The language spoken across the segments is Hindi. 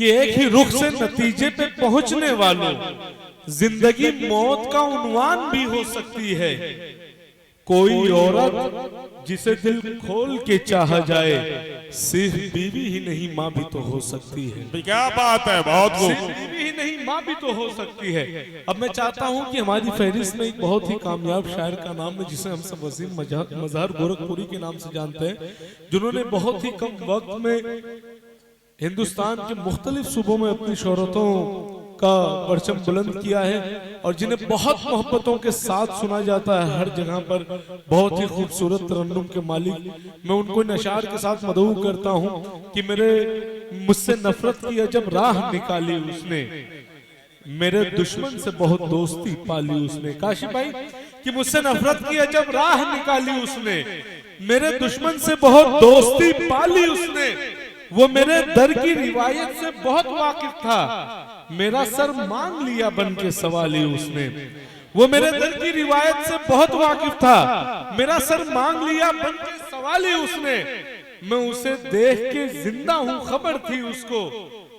कि एक ही रुख से नतीजे पे पहुंचने वालों, जिंदगी मौत का उन्वान भी हो सकती है। कोई औरत जिसे दिल खोल के चाहा जाए, सिर्फ बीवी ही नहीं माँ भी तो हो सकती है। क्या बात है, बहुत सिर्फ बीवी ही नहीं माँ भी तो हो सकती है। अब मैं चाहता हूँ कि हमारी फहरिस्त में एक बहुत ही कामयाब शायर का नाम है, जिसे हम सब वसीम मजहर गोरखपुरी के नाम से जानते हैं, जिन्होंने बहुत ही कम वक्त में हिंदुस्तान के मुख्तलिफ सूबों में अपनी शोहरतों का परचम बुलंद किया है, और जिन्हें बहुत मोहब्बतों के साथ सुना जाता है हर जगह पर। बहुत ही खूबसूरत तरन्नुम के मालिक, मैं उनको नशार के साथ मदऊ करता हूँ कि मुझसे नफरत की अजब राह निकाली उसने, मेरे दुश्मन से बहुत दोस्ती पाली उसने। काशी भाई, कि मुझसे नफरत की अजब राह निकाली उसने, मेरे दुश्मन से बहुत दोस्ती पाली उसने। वो मेरे दर की रिवायत से बहुत वाकिफ था, मेरा सर मांग लिया बन के सवाली उसने। वो मेरे दर की रिवायत से बहुत वाकिफ था, मेरा सर मांग लिया बन के सवाली उसने। मैं उसे देख के जिंदा हूँ, खबर थी उसको,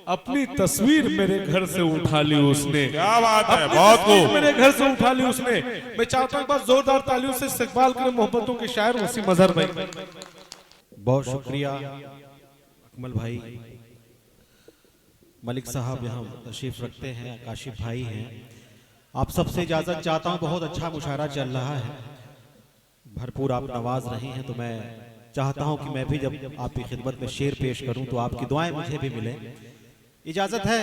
अपनी तस्वीर मेरे घर से उठा ली उसने। क्या बात है, बहुत खूब, मेरे घर से उठा ली उसने। मैं चाहता हूँ बस जोरदार तालियों से इस्तकबाल करें मोहब्बतों के शायर वसीम मजहर भाई। बहुत शुक्रिया अकमल भाई। मलिक साहब यहाँ तशरीफ रखते हैं, काशिफ भाई हैं। आप सबसे इजाज़त चाहता हूँ, बहुत अच्छा मुशायरा चल रहा है, भरपूर आप नवाज रहे हैं, तो मैं चाहता हूँ कि मैं भी जब आपकी खिदमत में शेर पेश करूँ तो आपकी दुआएं मुझे भी मिले। इजाज़त है?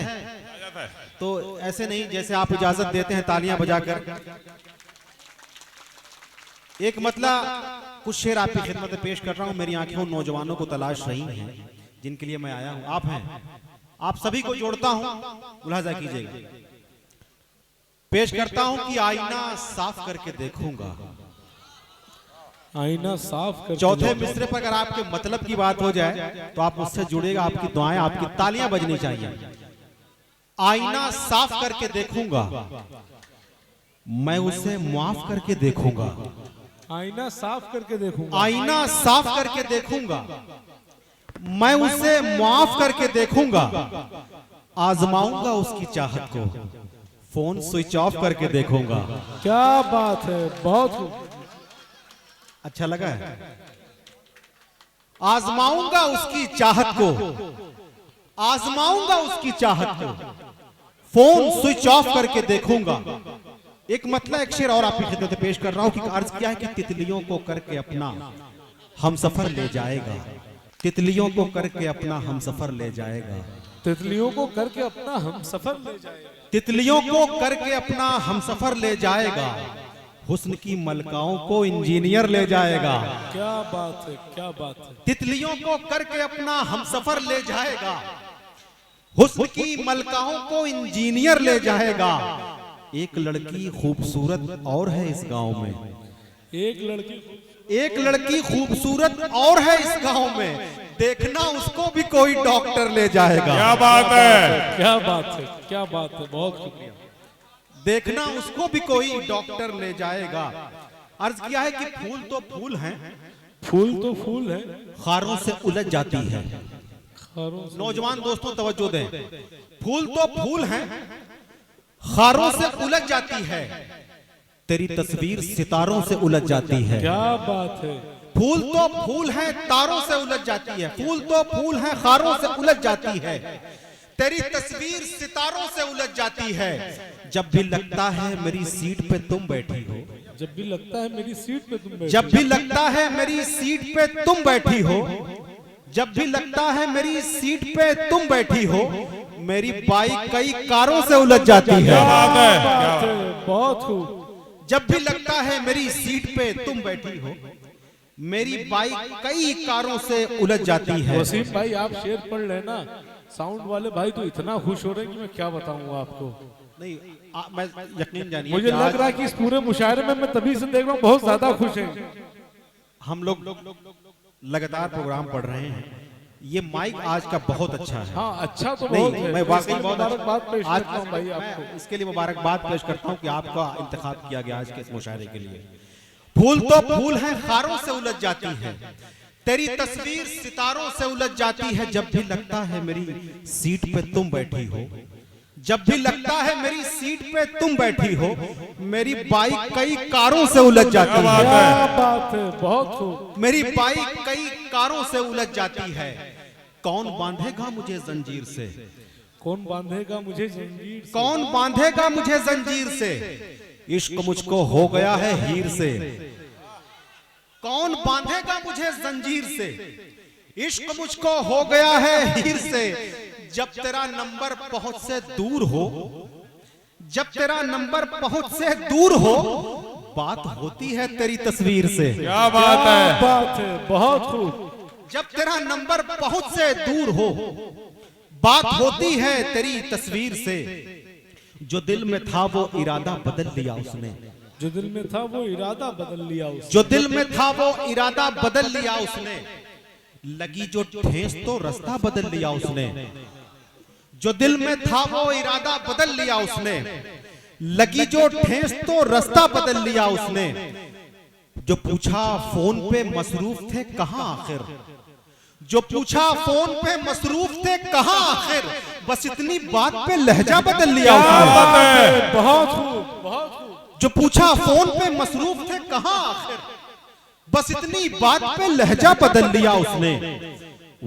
तो ऐसे नहीं जैसे आप इजाज़त देते हैं तालियां बजाकर। एक मतलब कुछ शेर आपकी खिदमत में पेश कर रहा हूँ। मेरी आंखें उन नौजवानों को तलाश रही हैं जिनके लिए मैं आया हूँ। आप हैं, आप सभी को जोड़ता हूँ, मुलाहाजा कीजिएगा। पेश करता हूँ कि आईना साफ करके देखूंगा। आईना साफ कर। चौथे मिसरे पर अगर आपके मतलब की बात हो जाए तो आप मुझसे जुड़ेगा, आपकी दुआएं, आपकी तालियां बजनी चाहिए। आईना साफ करके देखूंगा, मैं उसे माफ करके देखूंगा। आईना साफ करके देखूंगा, आईना साफ करके देखूंगा, मैं उसे माफ करके देखूंगा। आजमाऊंगा उसकी चाहत को, फोन स्विच ऑफ करके देखूंगा। क्या बात है, बहुत अच्छा लगा है। आजमाऊंगा उसकी चाहत को, आजमाऊंगा उसकी चाहत को, फोन स्विच ऑफ करके देखूंगा। एक मतलब एक शेर और आपकी खिदमत में पेश कर रहा हूं कि अर्ज किया है कि तितलियों को करके अपना हम सफर ले जाएगा, तितलियों को करके अपना हम सफर ले जाएगा, तितलियों को करके अपना हम सफर ले जाएगा, तितलियों को करके अपना हम सफर ले जाएगा, हुस्न की मलकाओं को इंजीनियर ले जाएगा। क्या बात है, क्या बात है। तितलियों को करके अपना हम सफर ले जाएगा, हुस्न की मलकाओं को इंजीनियर ले जाएगा। एक लड़की खूबसूरत और है इस गांव में, एक लड़की खूबसूरत और है इस गांव में, देखना उसको भी कोई डॉक्टर ले जाएगा। क्या बात है, क्या बात है, क्या बात है, बहुत शुक्रिया। देखना उसको भी कोई डॉक्टर ले जाएगा। अर्ज किया है कि फूल तो फूल हैं, फूल तो फूल है, खारों से उलझ जाती है। नौजवान दोस्तों तवज्जो दें, फूल तो फूल हैं, खारों से उलझ जाती है, तेरी तस्वीर सितारों से उलझ जाती है। क्या बात है। फूल तो फूल हैं, तारों से उलझ जाती है, फूल तो फूल हैं, खारों से उलझ जाती है, तेरी तस्वीर सितारों से उलझ जाती है। जब भी लगता है मेरी सीट पे तुम बैठी हो, जब भी लगता है मेरी सीट पे तुम बैठी, जब भी लगता है मेरी सीट पे तुम बैठी हो, जब भी लगता है मेरी सीट पे तुम बैठी हो, मेरी बाइक कई कारों से उलझ जाती है। क्या बात है, बहुत खूब। जब भी लगता है मेरी सीट पे तुम बैठी हो, मेरी बाइक कई कारों से उलझ जाती है। वसीम भाई आप शेर पढ़ लेना, साउंड वाले भाई तो इतना खुश हो रहे हैं कि मैं क्या बताऊं आपको। नहीं मैं यकीन जानिए, मुझे लग रहा है कि इस पूरे मुशायरे में मैं तभी से देख रहा हूँ बहुत ज्यादा खुश हैं। हम लोग लगातार प्रोग्राम पढ़ रहे हैं, ये माइक आज का बहुत अच्छा है। हाँ अच्छा तो नहीं, बहुत है। मैं वाकई बहुत मुबारकबाद पेश आज करता हूं भाई आपको। मैं इसके लिए मुबारकबाद पेश करता हूं कि आपका इंतखाब किया गया आज के इस मुशायरे के लिए। फूल तो फूल हैं, खारों से उलझ जाती है, तेरी तस्वीर सितारों से उलझ जाती है जब भी लगता है मेरी सीट पे तुम बैठी हो। जब भी लगता है मेरी सीट पे तुम बैठी हो, मेरी बाइक कई कारों से उलझ जाती है। क्या बात है, बहुत खूब। मेरी बाइक कई कारों से उलझ जाती है। कौन बांधेगा मुझे जंजीर से? कौन बांधेगा मुझे जंजीर से? कौन बांधेगा मुझे जंजीर से? इश्क मुझको हो गया है हीर से। कौन बांधेगा मुझे जंजीर से? इश्क मुझको हो गया है हीर से। जब तेरा नंबर पहुंच से दूर हो, जब तेरा नंबर पहुंच से दूर हो, बात होती है तेरी तस्वीर से। क्या बात है, बात है, बहुत खूब। जब तेरा नंबर पहुंच से दूर हो, बात होती है तेरी तस्वीर से। जो दिल में था वो इरादा बदल लिया उसने। जो दिल में था वो इरादा बदल लिया उसने। जो दिल में था वो इरादा बदल लिया उसने। लगी जो ठेस तो रास्ता बदल लिया उसने। जो दिल में था वो इरादा बदल लिया उसने। लगी जो ठेस तो रास्ता बदल लिया उसने। जो पूछा फोन पे मसरूफ थे कहां आखिर? जो पूछा फोन पे मसरूफ थे कहां आखिर? बस इतनी बात पे लहजा बदल लिया उसने। बहुत खूब, बहुत खूब। जो पूछा फोन पे मसरूफ थे कहां आखिर? बस इतनी बात पे लहजा बदल लिया उसने।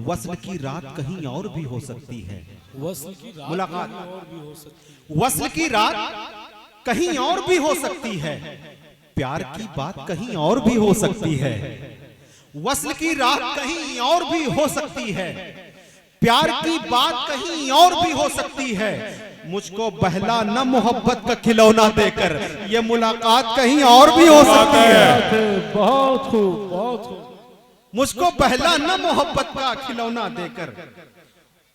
वस्ल की रात कहीं और भी हो सकती है। वस्ल की रात मुलाकात कहीं और भी हो सकती है। वस्ल की रात कहीं और भी हो सकती है। प्यार की बात कहीं और भी हो सकती है। वस्ल की रात कहीं और भी हो सकती है। प्यार की बात कहीं और भी हो सकती है। मुझको बहला न मोहब्बत का खिलौना देकर, ये मुलाकात कहीं और भी हो सकती है। बहुत खूब, बहुत खूब। मुझको बहला न मोहब्बत का खिलौना देकर,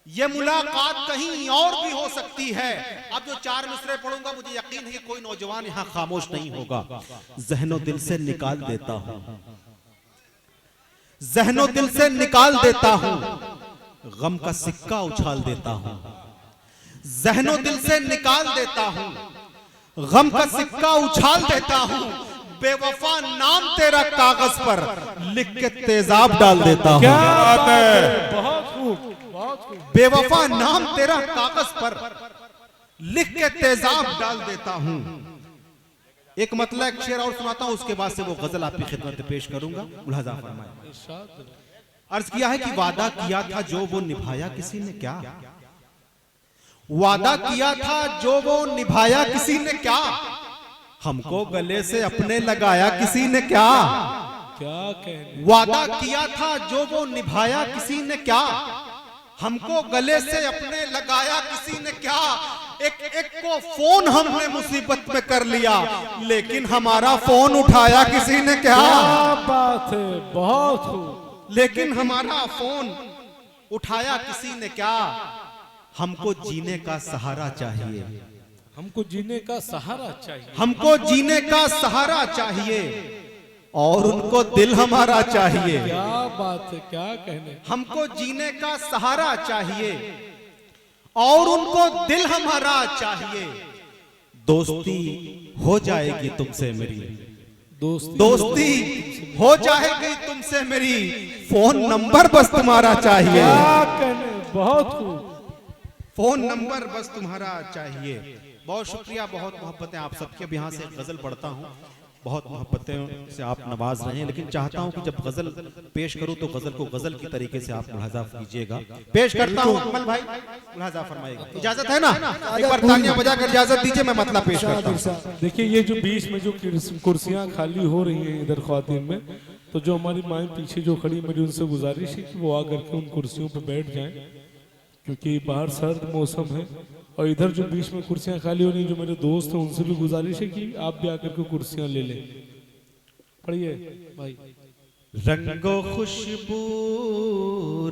ये मुलाकात कहीं और भी हो सकती है। अब जो 4 मिसरे पढ़ूंगा, मुझे यकीन है कि कोई नौजवान यहाँ खामोश नहीं होगा। ज़हनो दिल से निकाल देता हूँ, ज़हनो दिल से निकाल देता हूँ, गम का सिक्का उछाल देता हूँ। ज़हनो दिल से निकाल देता हूँ, गम का सिक्का उछाल देता हूँ। बेवफा नाम तेरा कागज पर लिख के तेजाब डाल देता हूँ। क्या बात है, बहुत खूब, बहुत खूब। बेवफा नाम तेरा कागज पर लिख के तेजाब डाल देता हूँ। एक मतलब एक शेर और सुनाता हूँ, उसके बाद से वो गजल आपकी खिदमत में पेश करूंगा। मुलाजा फरमाए। अर्ज किया है कि वादा किया था जो वो निभाया किसी ने क्या? वादा किया था जो वो निभाया किसी ने क्या? हमको गले से अपने लगाया किसी ने क्या? क्या कहने। वादा किया था जो वो निभाया किसी ने क्या? हमको गले से अपने लगाया किसी ने क्या? एक एक को फोन हमने मुसीबत में कर लिया, लेकिन हमारा फोन उठाया किसी ने क्या? क्या बात है, बहुत खूब। लेकिन हमारा फोन उठाया किसी ने क्या? हमको जीने का सहारा चाहिए। हमको जीने का सहारा चाहिए। हमको जीने का सहारा चाहिए, और उनको दिल हमारा चाहिए। क्या बात है, क्या कहने। हमको जीने का सहारा चाहिए, और उनको दिल हमारा चाहिए। दोस्ती हो जाएगी तुमसे मेरी, दोस्ती हो जाएगी तुमसे मेरी, फोन नंबर बस तुम्हारा चाहिए। क्या कहने, बहुत खूब। फोन नंबर बस तुम्हारा चाहिए। बहुत शुक्रिया, बहुत मोहब्बतें आप सबके। अब यहाँ से गजल पढ़ता हूँ, बहुत मोहब्बतें से आप नवाज रहे हैं, लेकिन चाहता हूँ कि जब गजल पेश करूँ तो गजल को गजल की तरीके से आप मुलाजा कीजिएगा। पेश करता हूँ अकमल भाई, मुलाजा फरमाइएगा। इजाजत है ना? एक बार तालियां बजाकर इजाजत दीजिए, मैं मतलब पेश करता हूँ। देखिए, ये जो बीच में जो कुर्सियां खाली हो रही हैं इधर ख्वातीन में, तो जो हमारी माएँ पीछे जो खड़ी, मेरी उनसे गुजारिश है कि वो आकर के उन कुर्सियों पर बैठ जाएं, क्योंकि बाहर सर्द मौसम है। और इधर जो बीच में कुर्सियां खाली हो रही, जो मेरे दोस्त हैं उनसे भी गुजारिश है कि आप भी आकर के कुर्सियां ले लें। पढ़िए भाई। रंगो खुशबू,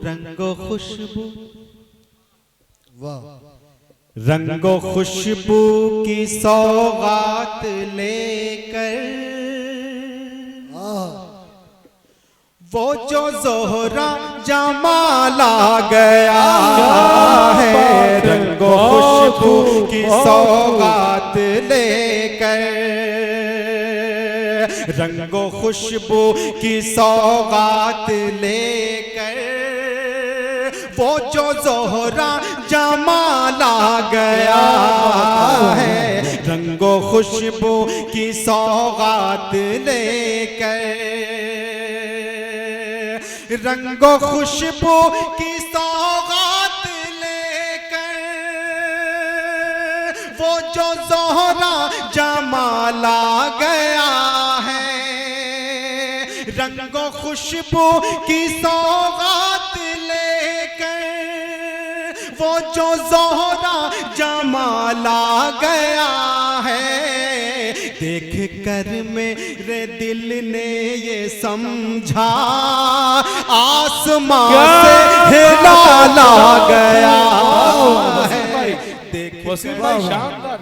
रंगो खुशबू, वाह। रंगो खुशबू की सौगात लेकर वो जो जोहरा जमाला गया है, रंगो खुशबू की सौगात लेकर रंगो खुशबू की सौगात लेकर वो जो ज़ोहरा जमाला गया है, रंगो खुशबू की सौगात लेकर, रंगो खुशबू की सौगात लेकर वो जो ज़ोहरा जमाला गया है, रंगो खुशबू की सौगात लेकर वो जो ज़ोहरा जमाला गया है, देख कर मेरे दिल ने ये समझा आसमां से हिलाला गया है। वसीम भाई शानदार,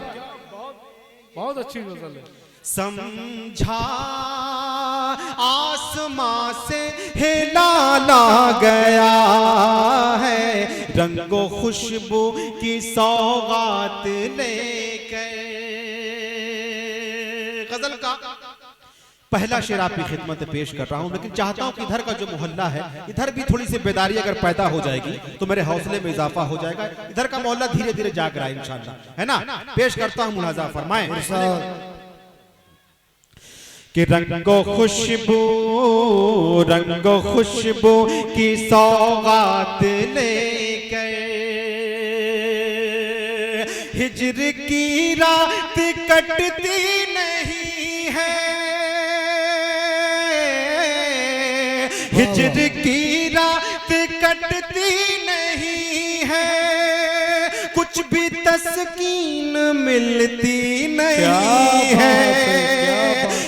बहुत अच्छी गजल है। समझा आसमां से हिलाला गया है, रंगो खुशबू की सौगात लेकर। गजल का पहला शेर आपकी खिदमत में पेश कर रहा हूं, लेकिन चाहता हूं कि इधर का जो मोहल्ला है, इधर भी थोड़ी सी बेदारी अगर पैदा हो जाएगी तो मेरे हौसले में इजाफा हो जाएगा। इधर का मोहल्ला धीरे धीरे जाग रहा है इंशाअल्लाह, है ना। पेश करता हूं, मुलाजा फरमाएं कि रंगो खुशबू की सौगात लेकर हिज्र की रात कटती नहीं है, हिज्र की रात कटती नहीं है, कुछ भी तस्कीन मिलती नहीं है,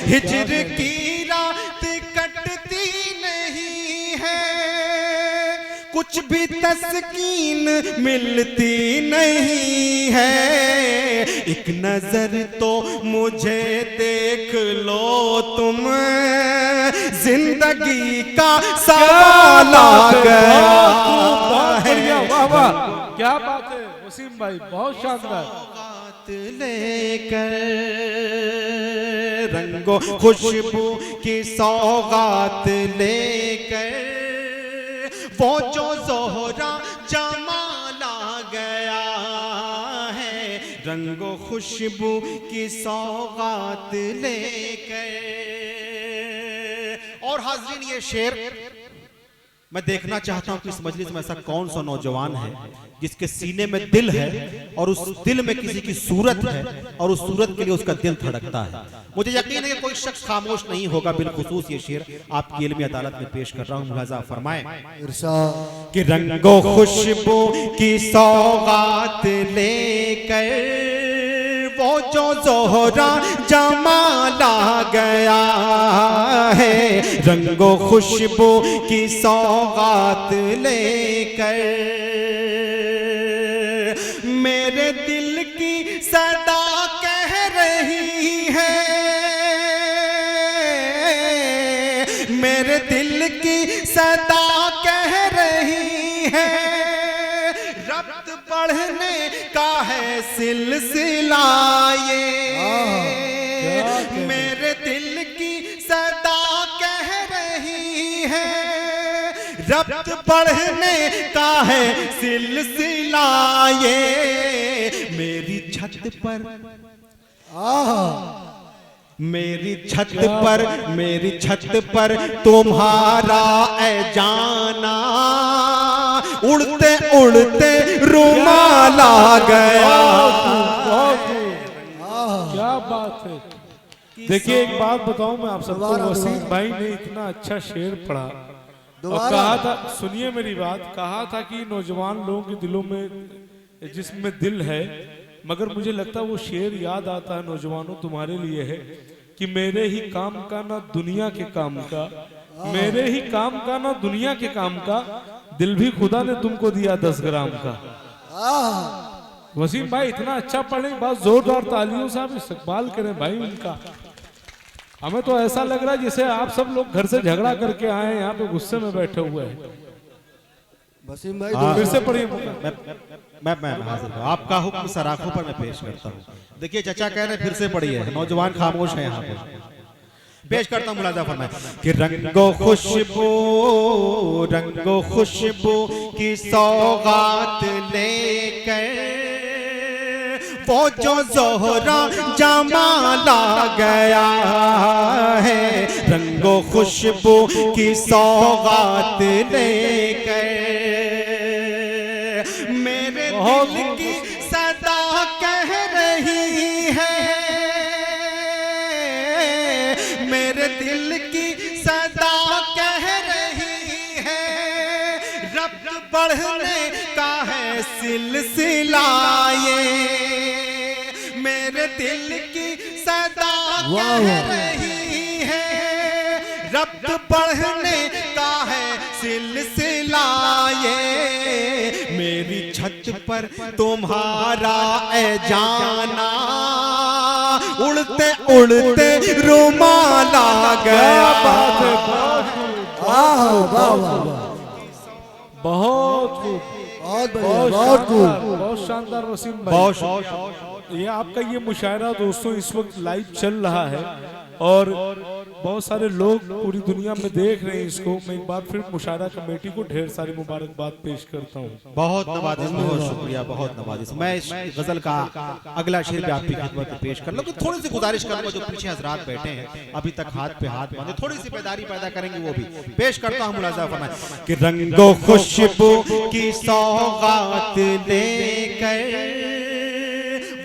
हिज्र की रात कटती नहीं है, कुछ भी तस्कीन मिलती नहीं है, एक नजर तो मुझे देख लो तुम, जिंदगी का सवाल आ गया है। वाह वाह, क्या बात है वसीम भाई, बहुत शानदार। लेकर रंगो खुशबू की सौगात लेकर वो जो ज़ोहरा जमाला गया है, रंगो खुशबू की सौगात लेकर। और हाज़रीन, ये शेर मैं देखना चाहता हूं कि इस मजलिस में ऐसा कौन सा नौजवान है जिसके सीने में दिल है और उस दिल में किसी की सूरत है और उस सूरत के लिए उसका दिल धड़कता है। मुझे यकीन है कि कोई शख्स खामोश नहीं होगा। बिलखुसूस ये शेर आपकी इल्मी अदालत में पेश कर रहा हूं, मुलाजा फरमाएं कि रंगो खुशबू की सौगात लेकर वो जो ज़ोहरा जमाला गया है, रंगो खुशबू की सौगात लेकर मेरे दिल की सदा कह रही है, मेरे दिल की सदा कह रही है, रब्त बढ़ने का है सिलसिला ये, मेरे दिल की सदा कह रही है, रब्त बढ़ने का है सिलसिला ये, मेरी छत पर मेरी छत पर तुम्हारा ए जाना उड़ते उड़ते रुमाल आ गया। क्या बात है। देखिए एक बात बताऊं मैं आप सबको, वसीम भाई ने इतना अच्छा शेर पढ़ा और कहा था, सुनिए मेरी बात, कहा था कि नौजवान लोगों के दिलों में जिसमें दिल है, मगर मुझे लगता है वो शेर याद आता है नौजवानों तुम्हारे लिए है कि मेरे ही काम का ना दुनिया के काम का, मेरे ही काम का ना दुनिया के काम का, दिल भी खुदा ने तुमको दिया 10 ग्राम का। वसीम भाई इतना अच्छा पढ़े, बहुत जोरदार तालियों से आप इस्तकबाल करें भाई उनका। हमें तो ऐसा लग रहा है जैसे आप सब लोग घर से झगड़ा करके आए हैं, यहाँ पे गुस्से में बैठे हुए हैं। वसीम भाई फिर से पढ़िए। मैं हाजिर हूं, आपका हुक्म सराखों पर मैं पेश करता हूं। देखिए चचा कह रहे फिर से पढ़िए, नौजवान खामोश है यहाँ पर। पेश करता हूँ मुलाजा फरमाए कि रंगो खुशबू की सौगात लेकर वो जो ज़ोहरा जमाला गया है, रंगो खुशबू की सौगात लेकर मेरे दिल की सदा कह रही है, मेरे दिल की सदा कह रही है, रब्त बढ़ने का है सिलसिला ये, मेरे दिल की सदा कह रही है, रब्त बढ़ने का है सिलसिला ये, मेरी छत पर तुम्हारा ए जाना उड़ते उड़ते रुमाल आ गया। बहुत खूब, बहुत शानदार वसीम भाई। ये आपका ये मुशायरा दोस्तों इस वक्त लाइव चल रहा है और बहुत सारे लोग पूरी दुनिया में देख रहे हैं इसको। मैं एक बार फिर मुशायरा कमेटी को ढेर सारी मुबारकबाद पेश करता हूँ। बहुत नवाजिश, बहुत शुक्रिया, बहुत नवाजिश। मैं इस गजल का अगला शेर भी आपकी खिदमत में पेश कर लूँ। थोड़ी सी गुजारिश करूंगा, जो पीछे हजरात बैठे हैं अभी तक हाथ पे हाथ बांधे, थोड़ी सी बेदारी पैदा करेंगे, वो भी पेश करता हूँ। मुलाजा फरमाए कि रंगो खुशबू की सौगात लेकर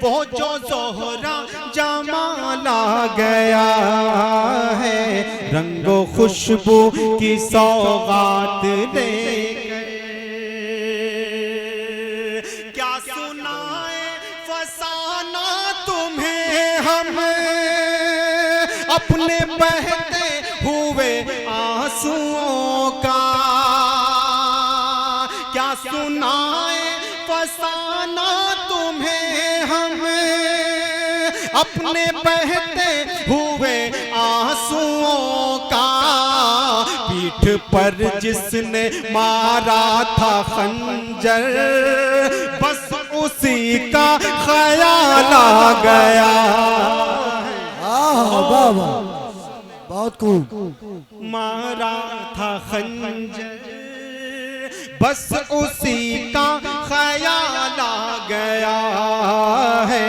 वो जो ज़ोहरा जमाला गया है, रंगो खुशबू की सौगात लेकर क्या सुनाए फसाना तुम्हें हम अपने बहते हुए आंसुओं का, क्या सुनाए फसाना तुम्हें हम अपने बहते हुए आंसुओं का, पीठ पर जिसने मारा था खंजर बस उसी का ख्याल आ गया। बहुत खूब। मारा था खंजर बस उसी का ख्याल आ गया है,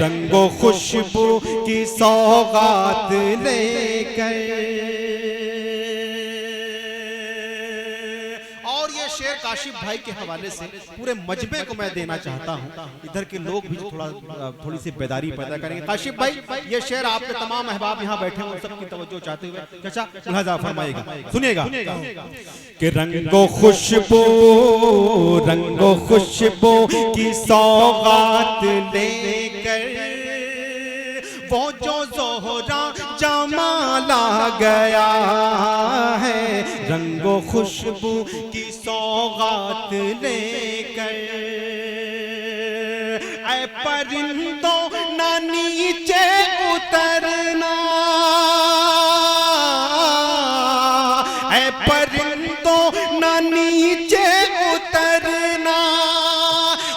रंगो खुशबू की सौगात लेकर। और ये शेर काशिफ भाई के हवाले से पूरे मजमे को मैं देना चाहता हूँ, इधर के लोग भी थोड़ी सी बेदारी पैदा करेंगे। काशिफ भाई, ये शेर आपके तमाम अहबाब यहाँ बैठे हैं, उन सबकी तवज्जो चाहते हुए चाचा मुलाजा फरमाइएगा, सुनिएगा कि रंगो खुशबू की सौगात लेकर वो जो ज़ोहरा जमाला गया है, रंगो खुशबू की सौगात लेकर ऐ परिंदों ना नीचे उतरना, ऐ परिंदों ना नीचे उतरना,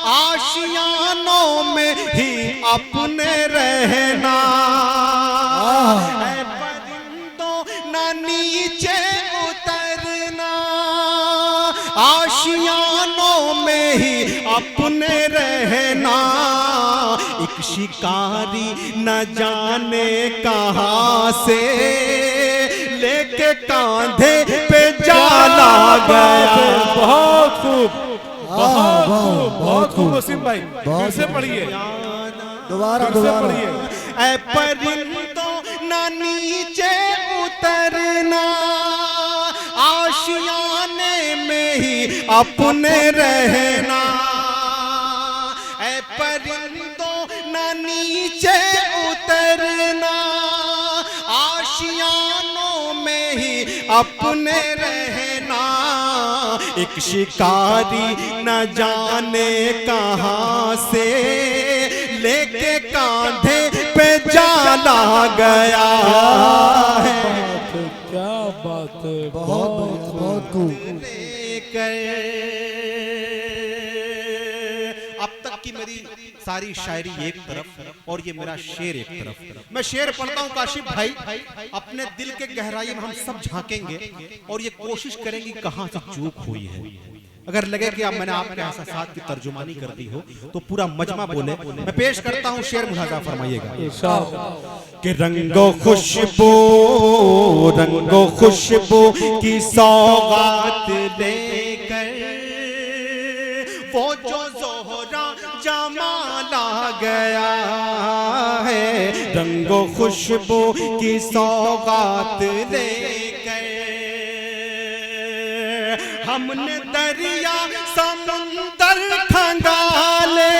आशियानों में ही अपने रहना, ऐ परिंदों ना नीचे उतरना, आशियानों में ही अपने रहना, एक शिकारी न जाने कहां से लेके कांधे पे जाला गया। बहुत खूब, बहुत खूब वसीम भाई, फिर से पढ़िए, दोबारा पढ़िए। ऐ परिंदों ना नीचे उतरना, आशियाने में ही अपने रहना, ऐ परिंदों ना नीचे उतरना, आशियानों में ही अपने रहना, एक शिकारी न जाने कहां से लेके कांधे पे जाला गया है। क्या बात है, बहुत खूब। अब तक की मेरी सारी शायरी एक तरफ, और ये मेरा शेर एक तरफ। मैं शेर पढ़ता हूँ काशिफ भाई, अपने दिल के गहराई में हम सब झांकेंगे और ये कोशिश करेंगे कहाँ से चूक हुई है। अगर लगे कि अब मैंने आपके एहसासात की तर्जुमानी कर दी हो तो पूरा मजमा बोले। मैं पेश करता हूँ शेर, मुलाजा फरमाइएगा कि रंगो खुशबू की सौगात लेकर वो जो ज़ोहरा जमाला गया है, रंगो खुशबू की सौगात लेकर हमने दरिया समुंदर खंगाले,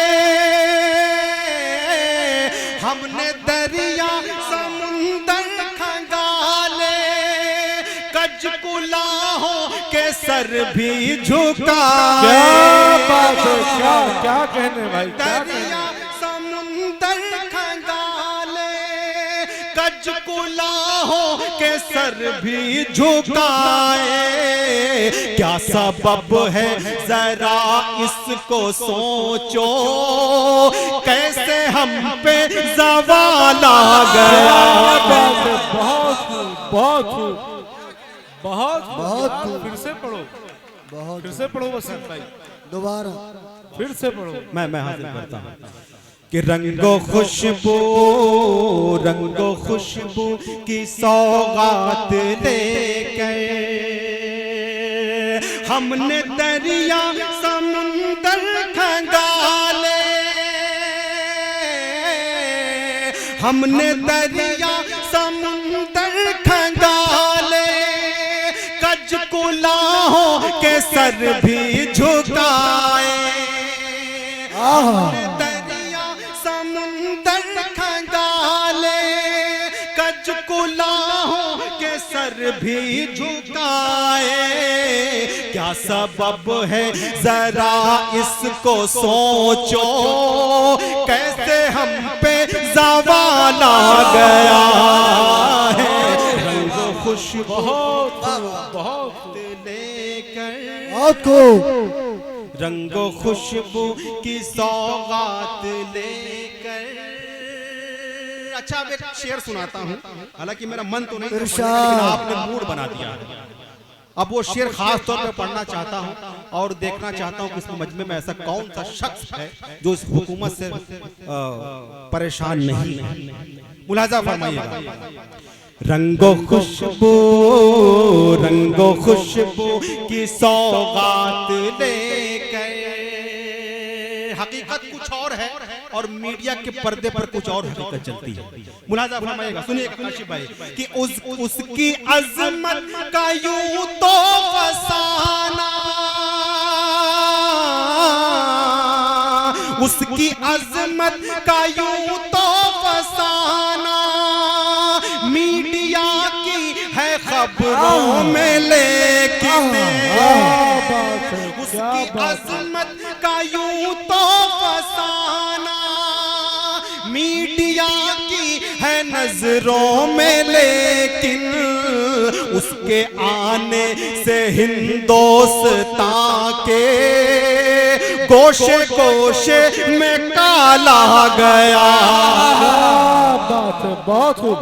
हमने दरिया समुंदर खंगाले, कजकुलाहों के सर भी झुकाए। क्या बात है, क्या कहने भाई, क्या कहने। दरिया समुंदर खंगाले, कजकुलाहों के सर भी झुकाए। क्या सबब है जरा इसको सोचो, कैसे हम पे ज़वाल आ गया। बहुत फिर से पढ़ो, बहुत फिर से पढ़ो वसीम भाई, दोबारा फिर से पढ़ो। मैं हासिल करता हूँ कि रंगो खुशबू की सौगात लेकर हमने दरिया समुंदर खंगाले, हमने दरिया समुंदर खंगाले, कजकुलाहों के सर भी झुकाए। हमने दरिया समुंदर खंगाले, कजकुलाहों के सर भी झुकाए। क्या सबब है जरा इसको सोचो, कैसे हम पे ज़वाल आ गया है। रंगो खुशबू बहुत लेकर, बहुत खूब। रंगो खुशबू की सौगात लेकर। अच्छा, अब एक शेर सुनाता हूँ, हालांकि मेरा मन तो नहीं था, लेकिन आपने मूड बना दिया। अब वो शेर खास तौर पे पढ़ना चाहता हूँ और देखना चाहता हूँ कि इस मजमे में ऐसा कौन सा शख्स है जो इस हुकूमत से परेशान नहीं है। मुलाजा फरमाइएगा। रंगो खुशबू की सौगात लेकर, हकीकत कुछ और है और मीडिया के पर्दे पर कुछ और हकीकत चलती है। मुलाजा फरमाइएगा, सुनिए काशिफ भाई कि उसकी अजमत का यूं तो फसाना, उसकी अजमत का यूं तो फसाना, मीडिया की है खबरों में लेकिन उसकी अजमत का यूं तो फसाना, मीडिया की है नजरों में लेकिन उसके आने से हिंदुस्तान के गोशे गोशे में काला गया। बात है, बहुत खूब।